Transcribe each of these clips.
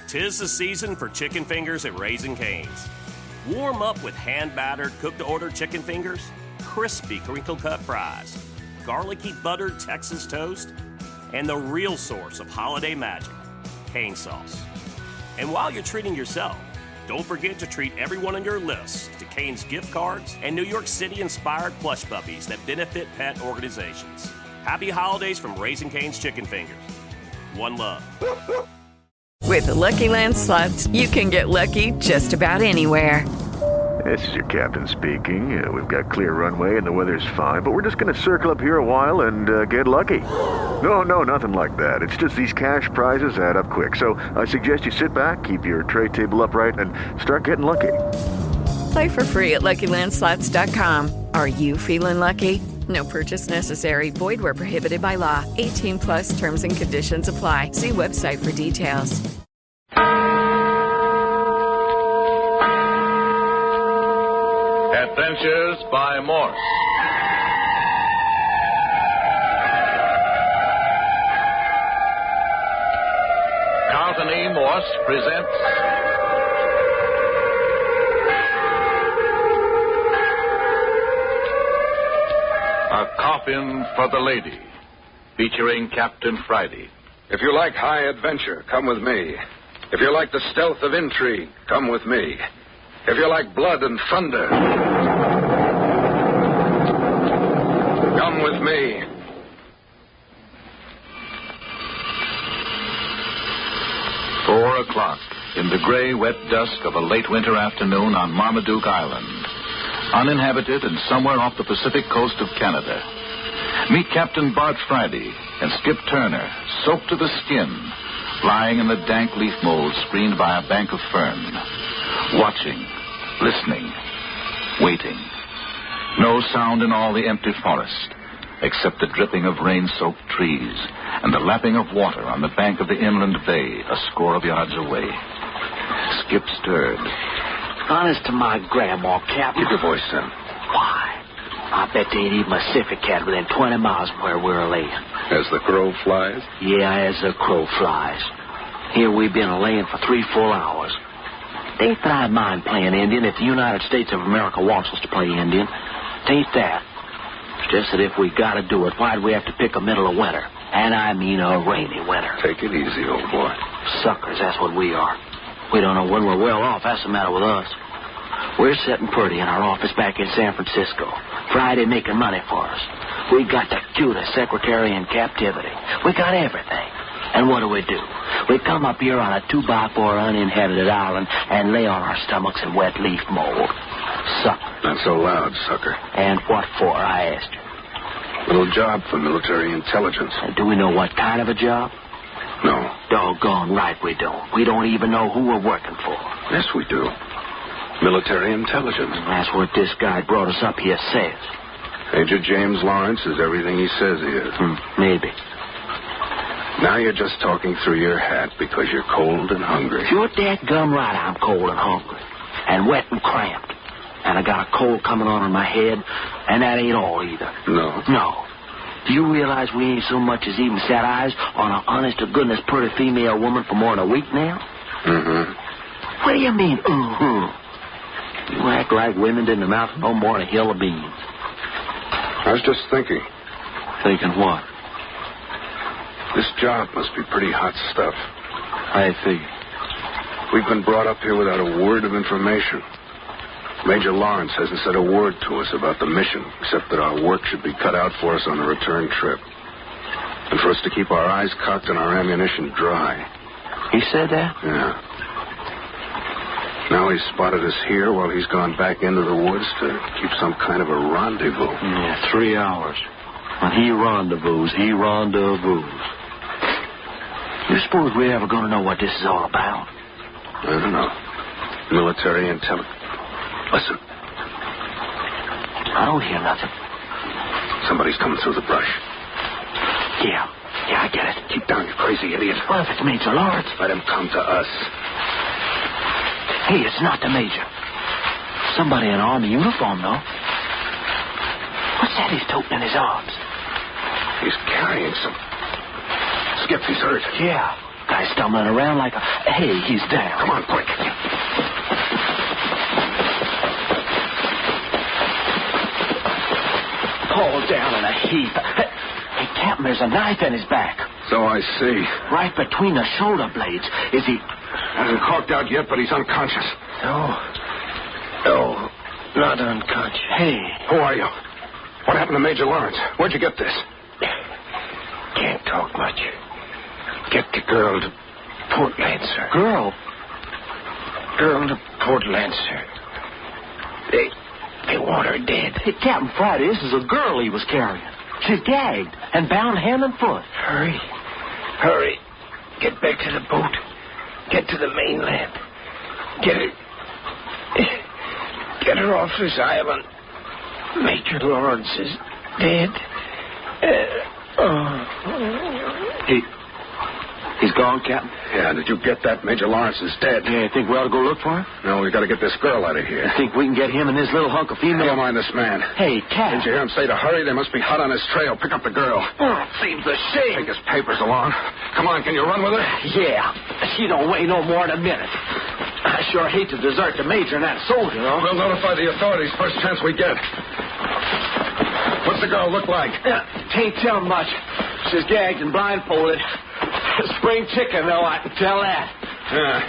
'Tis the season for chicken fingers at Raising Cane's. Warm up with hand-battered, cooked-to-order chicken fingers, crispy crinkle-cut fries, garlicky buttered Texas toast, and the real source of holiday magic, cane sauce. And while you're treating yourself, don't forget to treat everyone on your list to Cane's gift cards and New York City-inspired plush puppies that benefit pet organizations. Happy holidays from Raising Cane's Chicken Fingers. One love. With the Lucky Land Slots, you can get lucky just about anywhere. This is your captain speaking. We've got clear runway and the weather's fine, but we're just going to circle up here a while and get lucky. No, nothing like that. It's just these cash prizes add up quick. So I suggest you sit back, keep your tray table upright, and start getting lucky. Play for free at LuckyLandSlots.com. Are you feeling lucky? No purchase necessary. Void where prohibited by law. 18 plus terms and conditions apply. See website for details. Adventures by Morse. Carlton E. Morse presents A Coffin for the Lady, featuring Captain Friday. If you like high adventure, come with me. If you like the stealth of intrigue, come with me. If you like blood and thunder, come with me. .04 in the gray, wet dusk of a late winter afternoon on Marmaduke Island, uninhabited and somewhere off the Pacific coast of Canada. Meet Captain Bart Friday and Skip Turner, soaked to the skin, lying in the dank leaf mold screened by a bank of fern, watching, listening, waiting. No sound in all the empty forest, except the dripping of rain-soaked trees and the lapping of water on the bank of the inland bay a score of yards away. Skip stirred. Honest to my grandma, Captain. Keep your voice down. Why? I bet they ain't even a Pacific cat within 20 miles from where we're laying. As the crow flies? Yeah, as the crow flies. Here we've been laying for 3 full hours. Ain't that I mind playing Indian if the United States of America wants us to play Indian. Tain't that. It's just that if we gotta do it, why'd we have to pick a middle of winter? And I mean a rainy winter. Take it easy, old boy. Suckers, that's what we are. We don't know when we're well off. That's the matter with us. We're sitting pretty in our office back in San Francisco. Friday making money for us. We got the cutest secretary in captivity. We got everything. And what do? We come up here on a 2x4 uninhabited island and lay on our stomachs in wet leaf mold. Sucker. Not so loud, sucker. And what for, I asked you. Little job for military intelligence. Do we know what kind of a job? No. Doggone right we don't. We don't even know who we're working for. Yes, we do. Military intelligence. And that's what this guy brought us up here says. Major James Lawrence is everything he says he is. Maybe. Now you're just talking through your hat because you're cold and hungry. You're dadgum right, I'm cold and hungry. And wet and cramped. And I got a cold coming on in my head, and that ain't all either. No? No. Do you realize we ain't so much as even set eyes on an honest-to-goodness pretty female woman for more than a week now? Mm-hmm. What do you mean, mm-hmm? You act like women didn't amount to no more than a hill of beans. I was just thinking. Thinking what? This job must be pretty hot stuff. I figure. We've been brought up here without a word of information. Major Lawrence hasn't said a word to us about the mission, except that our work should be cut out for us on the return trip. And for us to keep our eyes cocked and our ammunition dry. He said that? Yeah. Now he's spotted us here while he's gone back into the woods to keep some kind of a rendezvous. Yeah, 3 hours. When he rendezvous, he rendezvous. You suppose we're ever going to know what this is all about? I don't know. Military intelligence. Listen. I don't hear nothing. Somebody's coming through the brush. Yeah, I get it. Keep down, you crazy idiot. Well, if it's Major Lawrence. Let him come to us. Hey, it's not the Major. Somebody in Army uniform, though. What's that he's toting in his arms? He's carrying some... Skip, he's hurt. Yeah, guy's stumbling around like a... Hey, he's down. Come on, quick. All down in a heap. Hey, Captain, there's a knife in his back. So I see. Right between the shoulder blades. Is he... Hasn't coked out yet, but he's unconscious. No, not unconscious. Hey. Who are you? What happened to Major Lawrence? Where'd you get this? Can't talk much. Get the girl to Port Lancer. Girl to Port Lancer. They want her dead. Hey, Captain Friday, this is a girl he was carrying. She's gagged and bound hand and foot. Hurry. Get back to the boat. Get to the mainland. Get her off this island. Major Lawrence is dead. He's gone, Captain? Yeah, did you get that? Major Lawrence is dead. Yeah, you think we ought to go look for him? No, we got to get this girl out of here. You think we can get him and his little hunk of female? Never mind this man. Hey, Cap. Didn't you hear him say to hurry? They must be hot on his trail. Pick up the girl. Oh, seems a shame. Take his papers along. Come on, can you run with her? Yeah. She don't weigh no more than a minute. I sure hate to desert the major and that soldier, though. We'll notify the authorities first chance we get. What's the girl look like? Can't tell much. She's gagged and blindfolded. Spring chicken, though, I can tell that. Yeah.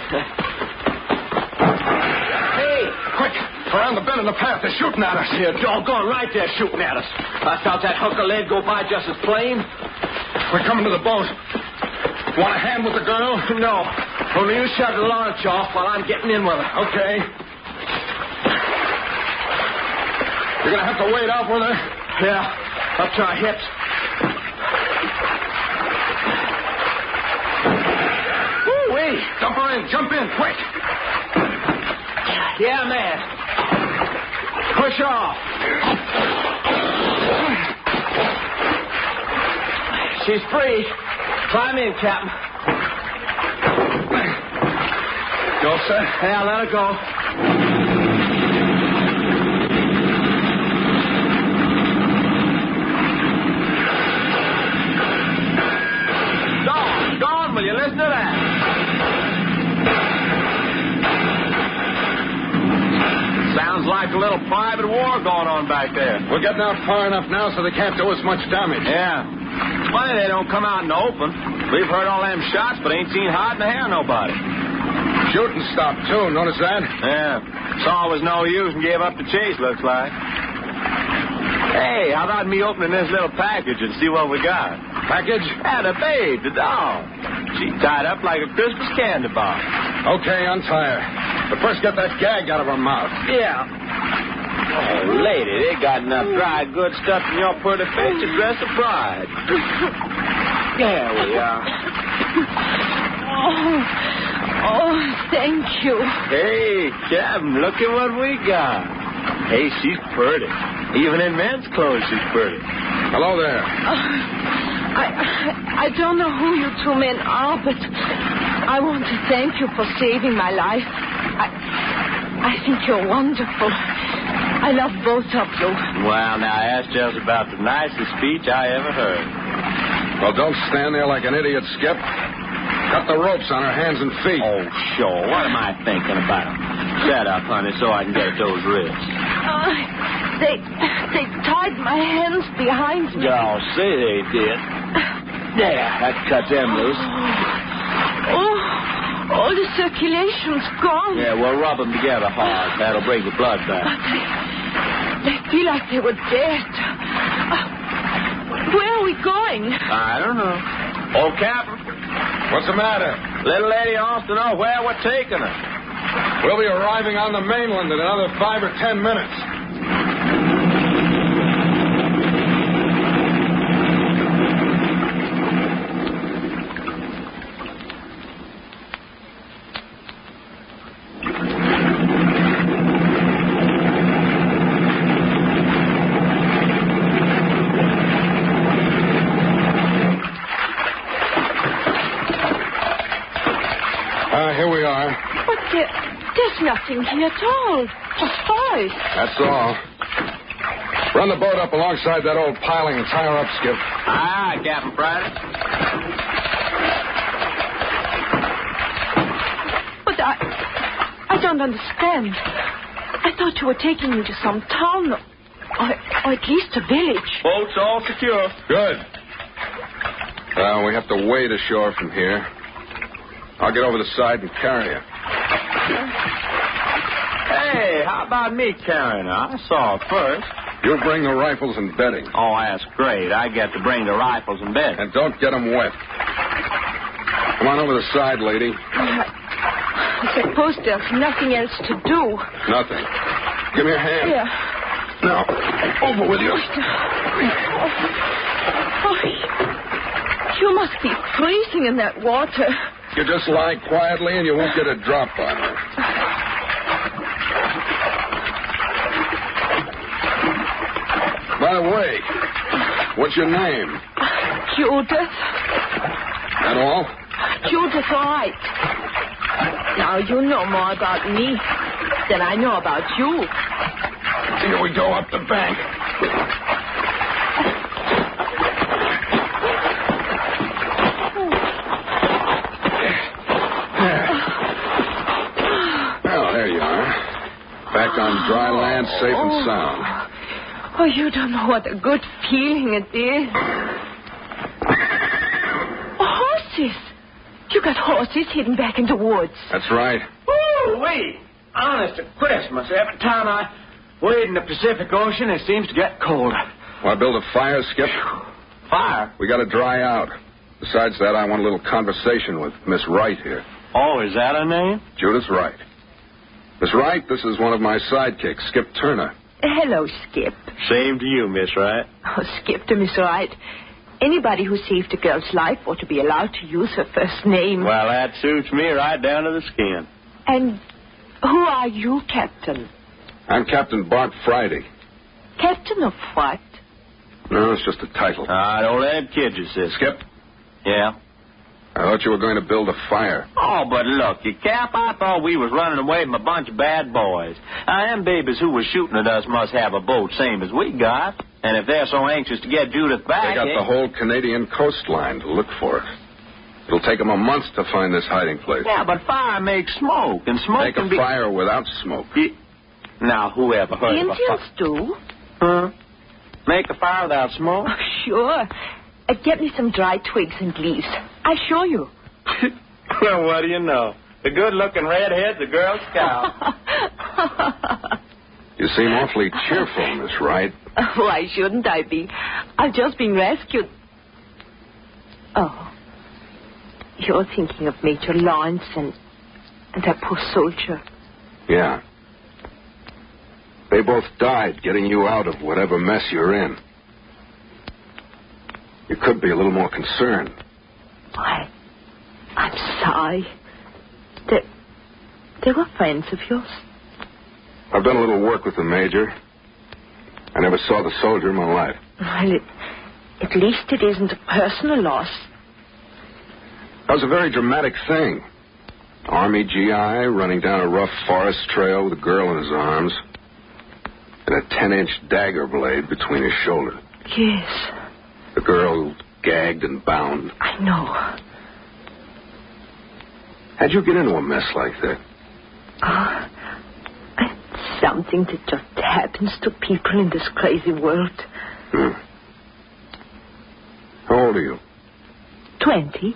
Hey! Quick! Around the bend in the path. They're shooting at us. Yeah, doggone right they're shooting at us. I felt that hunk of lead go by just as plain. We're coming to the boat. Want a hand with the girl? No. Only you shut the launch off while I'm getting in with her. Okay. You're going to have to wade out with her? Yeah, up to our hips. Woo-wee. Dump her in. Jump in, quick. Yeah, man. Push off. She's free. Climb in, Captain. You all set? Yeah, let her go. Dawn, will you listen to that? Sounds like a little private war going on back there. We're getting out far enough now so they can't do us much damage. Yeah. It's funny they don't come out in the open. We've heard all them shots, but ain't seen hide in the hair of nobody. Shooting stopped, too. Notice that? Yeah. Saw it was no use and gave up the chase, looks like. Hey, how about me opening this little package and see what we got? Package? Yeah, the babe, the doll. She tied up like a Christmas candy bar. Okay, untie her. But first get that gag out of her mouth. Yeah. Oh, lady, they got enough dry good stuff in your pretty face to dress a bride. There we are. Oh, thank you. Hey, Captain, look at what we got. Hey, she's pretty. Even in men's clothes, she's pretty. Hello there. I don't know who you two men are, but I want to thank you for saving my life. I think you're wonderful. I love both of you. Well, now, that's just about the nicest speech I ever heard. Well, don't stand there like an idiot, Skip. Cut the ropes on her hands and feet. Oh, sure. What am I thinking about? Shut up, honey, so I can get those wrists. They tied my hands behind me. Oh, say they did. There, that cut them loose. All the circulation's gone. Yeah, we'll rub them together hard. That'll bring the blood back. But they feel like they were dead. Where are we going? I don't know. Oh, Captain. What's the matter? Little lady wants to know where we're taking her. We'll be arriving on the mainland in another 5 or 10 minutes. Here we are. But there's nothing here at all. Just ice. That's all. Run the boat up alongside that old piling and tie her up, Skip. Aye, Captain Friday. don't understand. I thought you were taking me to some town or at least a village. Boat's all secure. Good. We have to wade ashore from here. I'll get over the side and carry you. Hey, how about me carrying her? I saw her first. You'll bring the rifles and bedding. Oh, that's great. I get to bring the rifles and bedding. And don't get them wet. Come on over the side, lady. I suppose there's nothing else to do. Nothing. Give me a hand. Yeah. Now, over with you. Oh, you must be freezing in that water. You just lie quietly and you won't get a drop on her. By the way, what's your name? Judith. That all? Judith Wright. Now, you know more about me than I know about you. Here we go up the bank. Well, there you are. Back on dry land, safe and sound. Oh, you don't know what a good feeling it is. Horses. You got horses hidden back in the woods. That's right. Woo-wee! Honest to Christmas, every time I wade in the Pacific Ocean, it seems to get colder. Want to build a fire, Skip? Fire? We got to dry out. Besides that, I want a little conversation with Miss Wright here. Oh, is that her name? Judith Wright. Miss Wright, this is one of my sidekicks, Skip Turner. Hello, Skip. Same to you, Miss Wright. Oh, Skip to Miss Wright. Anybody who saved a girl's life ought to be allowed to use her first name. Well, that suits me right down to the skin. And who are you, Captain? I'm Captain Bart Friday. Captain of what? No, it's just a title. Don't let him kid you, sis. Skip, Yeah? I thought you were going to build a fire. Oh, but look, you Cap, I thought we was running away from a bunch of bad boys. Them babies who was shooting at us must have a boat same as we got. And if they're so anxious to get Judith back... They got the whole Canadian coastline to look for it. It'll take them a month to find this hiding place. Yeah, but fire makes smoke, and smoke Make can a be... fire without smoke. Now, who ever heard of a Indians fire? do. Huh? Make a fire without smoke? Oh, sure. Get me some dry twigs and leaves. I'll show you. Well, what do you know? The good-looking redhead's a Girl Scout. You seem awfully cheerful, Miss Wright. Why shouldn't I be? I've just been rescued. Oh. You're thinking of Major Lawrence and that poor soldier. Yeah. They both died getting you out of whatever mess you're in. You could be a little more concerned. I'm sorry. They were friends of yours? I've done a little work with the Major. I never saw the soldier in my life. Well, at least it isn't a personal loss. That was a very dramatic thing. Army GI running down a rough forest trail with a girl in his arms and a 10-inch dagger blade between his shoulders. Yes. The girl gagged and bound. I know. How'd you get into a mess like that? It's something that just happens to people in this crazy world. How old are you? 20.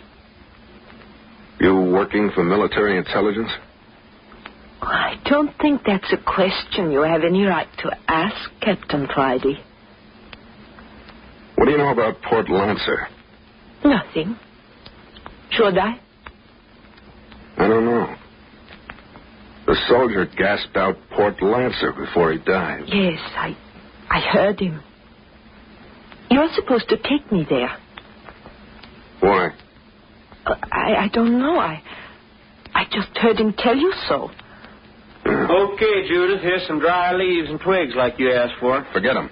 You working for military intelligence? I don't think that's a question you have any right to ask, Captain Friday. What do you know about Port Lancer? Nothing. Should I? I don't know. The soldier gasped out Port Lancer before he died. Yes, I heard him. You're supposed to take me there. Why? I don't know. I just heard him tell you so. Okay, Judith, here's some dry leaves and twigs like you asked for. Forget him.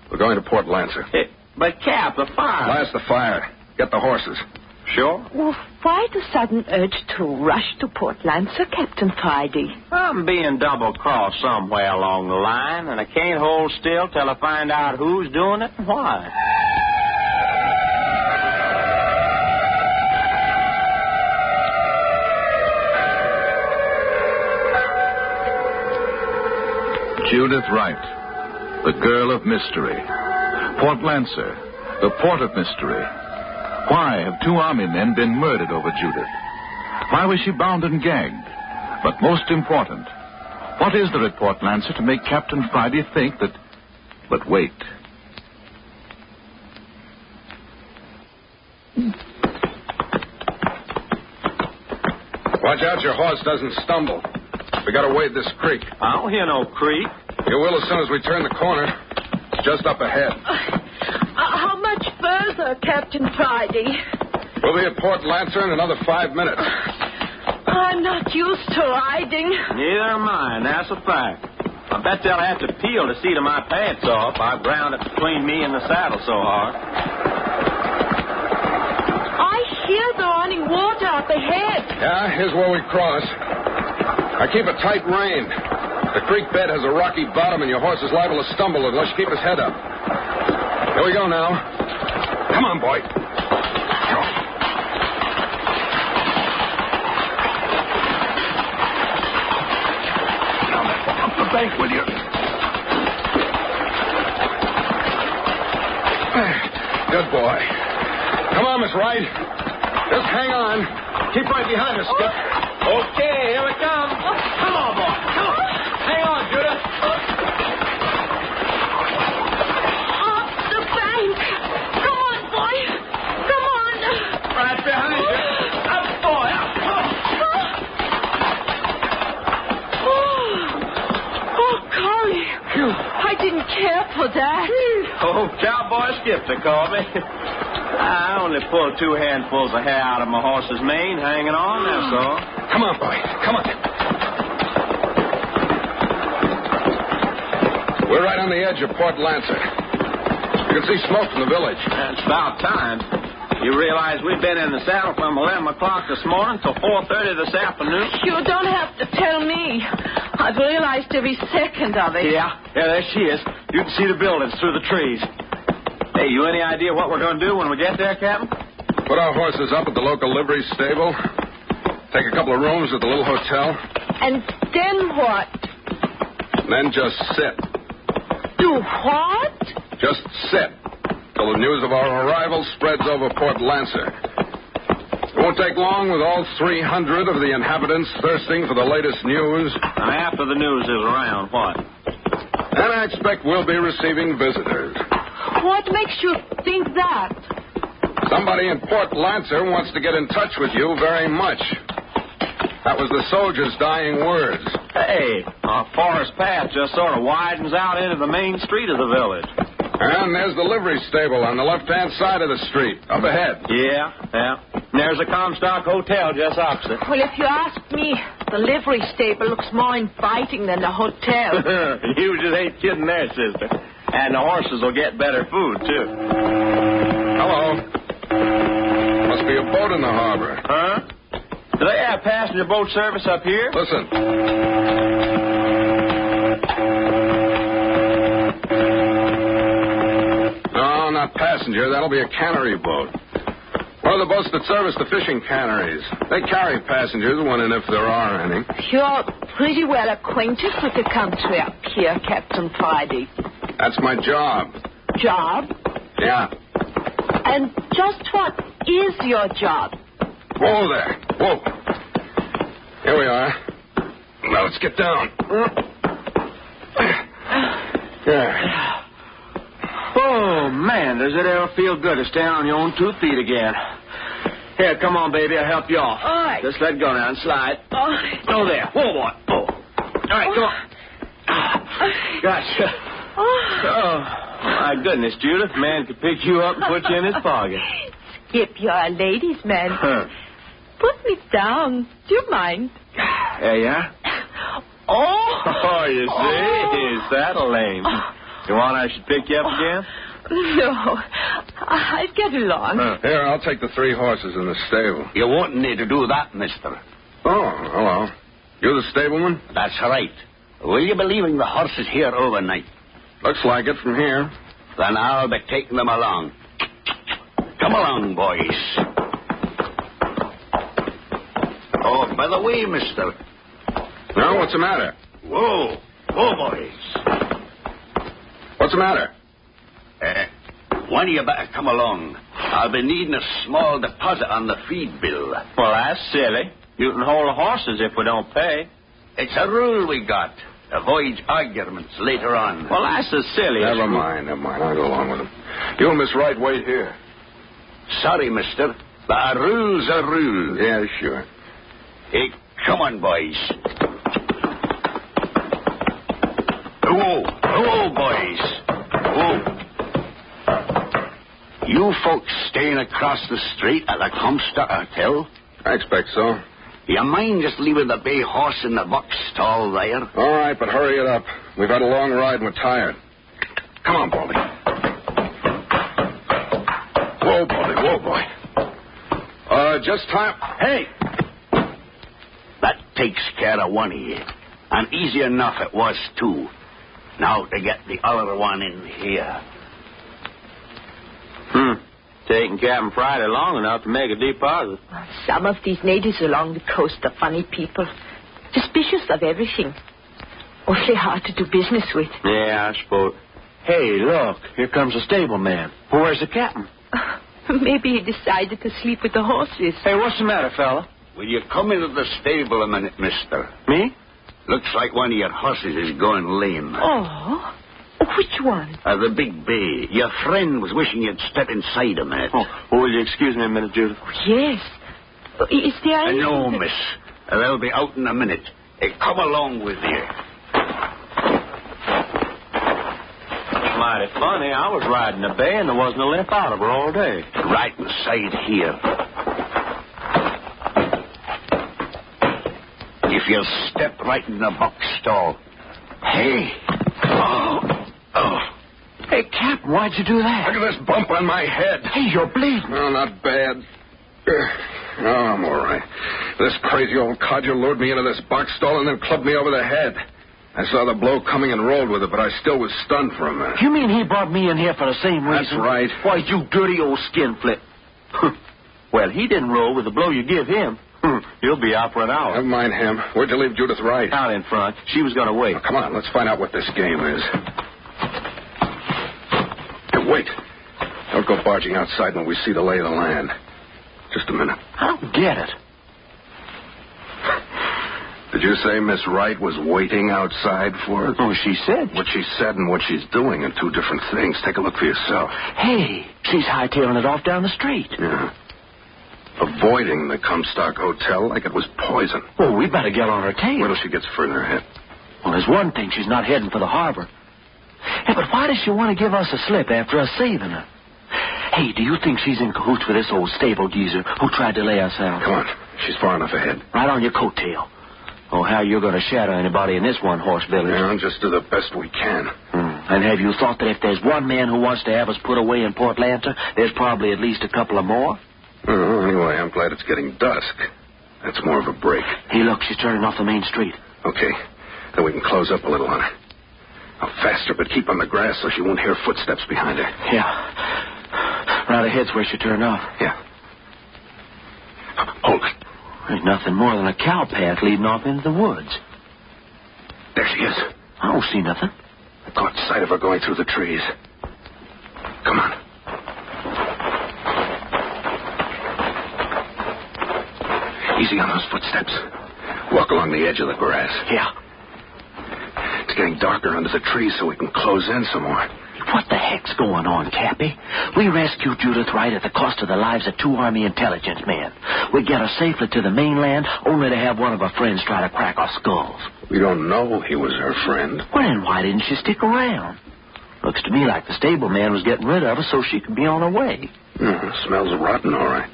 We're going to Port Lancer. Hey, but, Cap, the fire... Blast the fire. Get the horses. Sure? Well, why the sudden urge to rush to Port Lancer, Captain Friday? I'm being double-crossed somewhere along the line, and I can't hold still till I find out who's doing it and why. Judith Wright, the girl of mystery. Port Lancer, the port of mystery. Why have 2 army men been murdered over Judith? Why was she bound and gagged? But most important, what is there at Port Lancer to make Captain Friday think that... But wait. Watch out your horse doesn't stumble. We gotta wade this creek. I don't hear no creek. You will as soon as we turn the corner. It's just up ahead. How much further, Captain Friday? We'll be at Port Lancer in another 5 minutes. I'm not used to riding. Neither am I, and that's a fact. I bet they'll have to peel the seat of my pants off. I ground it between me and the saddle so hard. I hear the running water up ahead. Yeah, here's where we cross. I keep a tight rein. The creek bed has a rocky bottom, and your horse is liable to stumble unless you keep his head up. Here we go now. Come on, boy. Up the bank with you. Good boy. Come on, Miss Wright. Just hang on. Keep right behind us, Skip. Okay, here we come. Come on, boy. Come on. Hang on, Judith. Up the bank. Come on, boy. Come on. Right behind you. Up, boy. Up. Oh, Corey. I didn't care for that. Oh, Cowboy Skip, they call me. I only pulled 2 handfuls of hair out of my horse's mane, hanging on, that's all. Come on, boy. Come on. We're right on the edge of Port Lancer. You can see smoke from the village. It's about time. You realize we've been in the saddle from 11 o'clock this morning till 4:30 this afternoon? You don't have to tell me. I've realized every second of it. Yeah, there she is. You can see the buildings through the trees. Hey, you any idea what we're going to do when we get there, Captain? Put our horses up at the local livery stable. Take a couple of rooms at the little hotel. And then what? And then just sit. Do what? Just sit till the news of our arrival spreads over Port Lancer. It won't take long with all 300 of the inhabitants thirsting for the latest news. And after the news is around, what? And I expect we'll be receiving visitors. What makes you think that? Somebody in Port Lancer wants to get in touch with you very much. That was the soldiers' dying words. Hey, our forest path just sort of widens out into the main street of the village. And there's the livery stable on the left-hand side of the street, up ahead. Yeah. And there's the Comstock Hotel just opposite. Well, if you ask me, the livery stable looks more inviting than the hotel. You just ain't kidding there, sister. And the horses will get better food, too. Hello. Must be a boat in the harbor. Huh? Do they have passenger boat service up here? Listen. No, not passenger. That'll be a cannery boat. One of the boats that service the fishing canneries. They carry passengers when and if there are any. You're pretty well acquainted with the country up here, Captain Friday. That's my job. Job? Yeah. And just what is your job? Whoa there. Whoa. Here we are. Now let's get down. There. Oh, man, does it ever feel good to stand on your own 2 feet again. Here, come on, baby, I'll help you off. All right. Just let go now and slide. All right. Oh, there. Whoa, boy. Oh. All right, come on. Gotcha. Oh, my goodness, Judith. Man could pick you up and put you in his pocket. Skip, you're a ladies' man. Huh. Put me down. Do you mind? There you are. Oh, you see? He's saddle lame. You want I should pick you up again? No. I'll get along. Here, I'll take the 3 horses in the stable. You won't need to do that, mister. Oh, hello. You the stableman? That's right. Will you be leaving the horses here overnight? Looks like it from here. Then I'll be taking them along. Come along, boys. Oh, by the way, mister. No, what's the matter? Whoa. Oh, boys. What's the matter? One of you better come along. I'll be needing a small deposit on the feed bill. Well, that's silly. You can hold the horses if we don't pay. It's a rule we got. Avoid arguments later on. Well, that's as silly as... Never mind. I'll go along with him. You and Miss Wright wait here. Sorry, mister, but a rule's a rule. Yeah, sure. Hey, come on, boys. Whoa, boys. Whoa. You folks staying across the street at the Comstock Hotel? I expect so. You mind just leaving the bay horse in the box stall there? All right, but hurry it up. We've had a long ride and we're tired. Come on, Baldy. Whoa, Baldy, whoa, boy. Just time. Hey! That takes care of one of you. And easy enough it was, too. Now to get the other one in here. Taking Captain Friday long enough to make a deposit. Some of these natives along the coast are funny people. Suspicious of everything. Awfully hard to do business with. Yeah, I suppose. Hey, look. Here comes a stableman. Where's the captain? Maybe he decided to sleep with the horses. Hey, what's the matter, fella? Will you come into the stable a minute, mister? Me? Looks like one of your horses is going lame. Oh, which one? The big bay. Your friend was wishing you'd step inside a minute. Oh, will you excuse me a minute, Judith? Yes. Is there any... No, miss. They'll be out in a minute. Come along with you. Mighty funny. I was riding the bay and there wasn't a limp out of her all day. Right inside here. If you'll step right in the box stall. Hey. Hey, Captain, why'd you do that? Look at this bump on my head. Hey, you're bleeding. No, not bad. Oh, I'm all right. This crazy old codger lured me into this box stall and then clubbed me over the head. I saw the blow coming and rolled with it, but I still was stunned for a minute. You mean he brought me in here for the same reason? That's right. Why, you dirty old skinflip. Well, he didn't roll with the blow you give him. He'll be out for an hour. Never mind him. Where'd you leave Judith Wright? Out in front. She was going to wait. Oh, come on, let's find out what this game is. Hey, wait. Don't go barging outside when we see the lay of the land. Just a minute. I don't get it. Did you say Miss Wright was waiting outside for us? Oh, she said. What she said and what she's doing are two different things. Take a look for yourself. Hey, she's hightailing it off down the street. Yeah. Avoiding the Comstock Hotel like it was poison. Well, we better get on her tail. Wait till she gets further ahead. Well, there's one thing. She's not heading for the harbor. Hey, but why does she want to give us a slip after us saving her? Hey, do you think she's in cahoots with this old stable geezer who tried to lay us out? Come on. She's far enough ahead. Right on your coattail. Oh, how you're going to shadow anybody in this one-horse village. Yeah, I'll just do the best we can. And have you thought that if there's one man who wants to have us put away in Port Lanta, there's probably at least a couple of more? Oh, anyway, I'm glad it's getting dusk. That's more of a break. Hey, look, she's turning off the main street. Okay. Then we can close up a little on her. Now, faster, but keep on the grass so she won't hear footsteps behind her. Yeah. Right ahead's where she turned off. Yeah. Hold it. There's nothing more than a cow path leading off into the woods. There she is. I don't see nothing. I caught sight of her going through the trees. Come on. Easy on those footsteps. Walk along the edge of the grass. Yeah. It's getting darker under the trees, so we can close in some more. What the heck's going on, Cappy? We rescued Judith Wright at the cost of the lives of 2 Army intelligence men. We get her safely to the mainland, only to have one of her friends try to crack our skulls. We don't know he was her friend. Well, then why didn't she stick around? Looks to me like the stableman was getting rid of her so she could be on her way. Smells rotten, all right.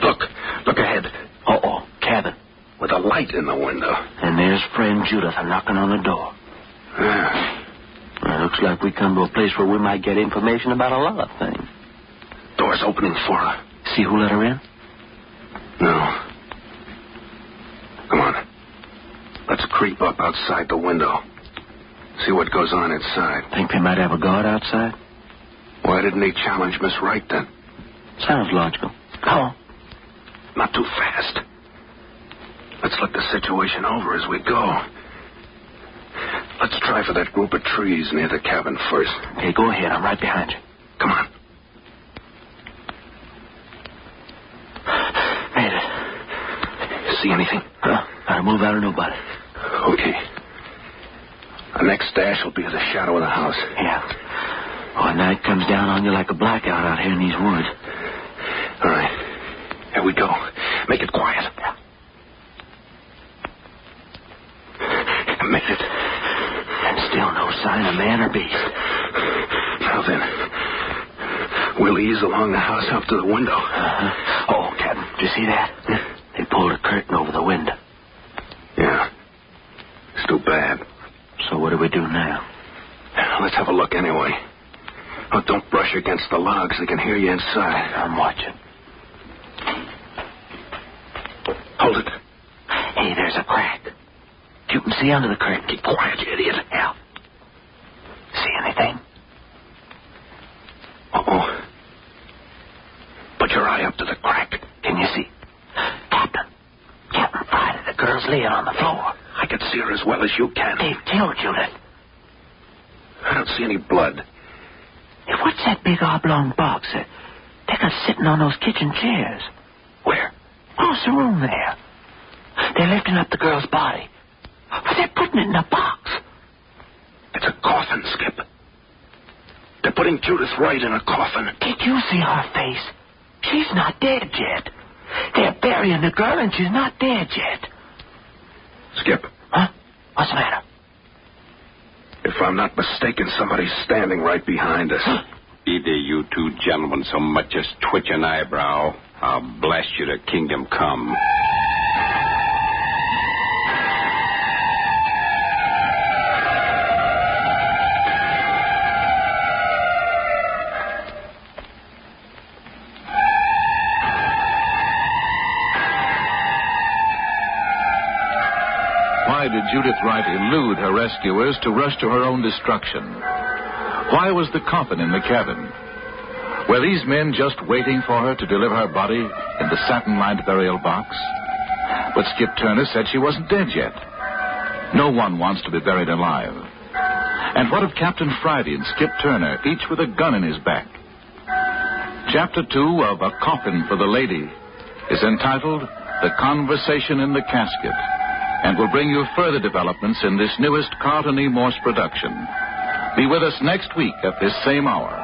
Look ahead. Uh-oh, cabin. With a light in the window. And there's friend Judith knocking on the door. Yeah. Well, looks like we come to a place where we might get information about a lot of things. Door's opening for her. See who let her in? No. Come on. Let's creep up outside the window. See what goes on inside. Think they might have a guard outside? Why didn't he challenge Miss Wright then? Sounds logical. Come on. Not too fast. Let's look the situation over as we go. try for that group of trees near the cabin first. Okay, go ahead. I'm right behind you. Come on. Made it. See anything? Gotta move out of nobody. Okay. Our next stash will be at the shadow of the house. Yeah. Oh, night comes down on you like a blackout out here in these woods. All right. Here we go. Make it quiet. Made it. And still no sign of man or beast. Now then, we'll ease along the house up to the window. Oh, Captain, did you see that? They pulled a curtain over the window. Yeah. It's too bad. So what do we do now? Let's have a look anyway. Oh, don't brush against the logs. They can hear you inside. I'm watching. Hold it. Hey, there's a crack. You can see under the curtain. Keep quiet, you idiot. Yeah. See anything? Uh-oh. Put your eye up to the crack. Can you see? Captain Friday, the girl's laying on the floor. I can see her as well as you can. They've killed Judith. I don't see any blood. Hey, what's that big oblong box that they got sitting on those kitchen chairs? Where? Across the room there. They're lifting up the girl's body. But they're putting it in a box. It's a coffin, Skip. They're putting Judith right in a coffin. Did you see her face? She's not dead yet. They're burying the girl and she's not dead yet. Skip. Huh? What's the matter? If I'm not mistaken, somebody's standing right behind us. Either you two gentlemen so much as twitch an eyebrow, I'll blast you to kingdom come. Why did Judith Wright elude her rescuers to rush to her own destruction? Why was the coffin in the cabin? Were these men just waiting for her to deliver her body in the satin-lined burial box? But Skip Turner said she wasn't dead yet. No one wants to be buried alive. And what of Captain Friday and Skip Turner, each with a gun in his back? Chapter 2 of A Coffin for the Lady is entitled The Conversation in the Casket, and will bring you further developments in this newest Carlton E. Morse production. Be with us next week at this same hour.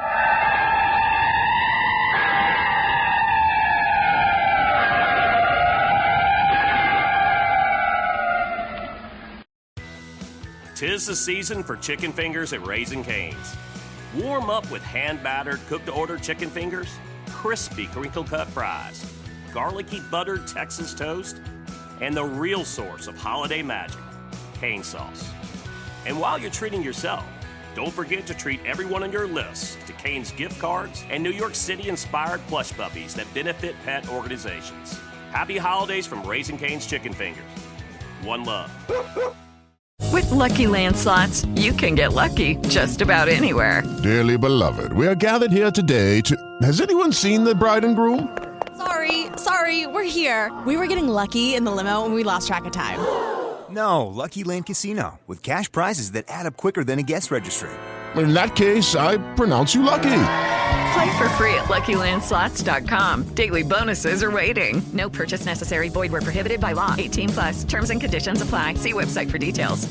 Tis the season for chicken fingers at Raising Cane's. Warm up with hand-battered, cooked-to-order chicken fingers, crispy crinkle-cut fries, garlicky buttered Texas toast, and the real source of holiday magic, cane sauce. And while you're treating yourself, don't forget to treat everyone on your list to Cane's gift cards and New York City-inspired plush puppies that benefit pet organizations. Happy holidays from Raising Cane's Chicken Fingers. One love. With Lucky Land Slots, you can get lucky just about anywhere. Dearly beloved, we are gathered here today to... Has anyone seen the bride and groom? Sorry, we're here. We were getting lucky in the limo and we lost track of time. No, Lucky Land Casino, with cash prizes that add up quicker than a guest registry. In that case, I pronounce you lucky. Play for free at LuckyLandSlots.com. Daily bonuses are waiting. No purchase necessary. Void where prohibited by law. 18+. Terms and conditions apply. See website for details.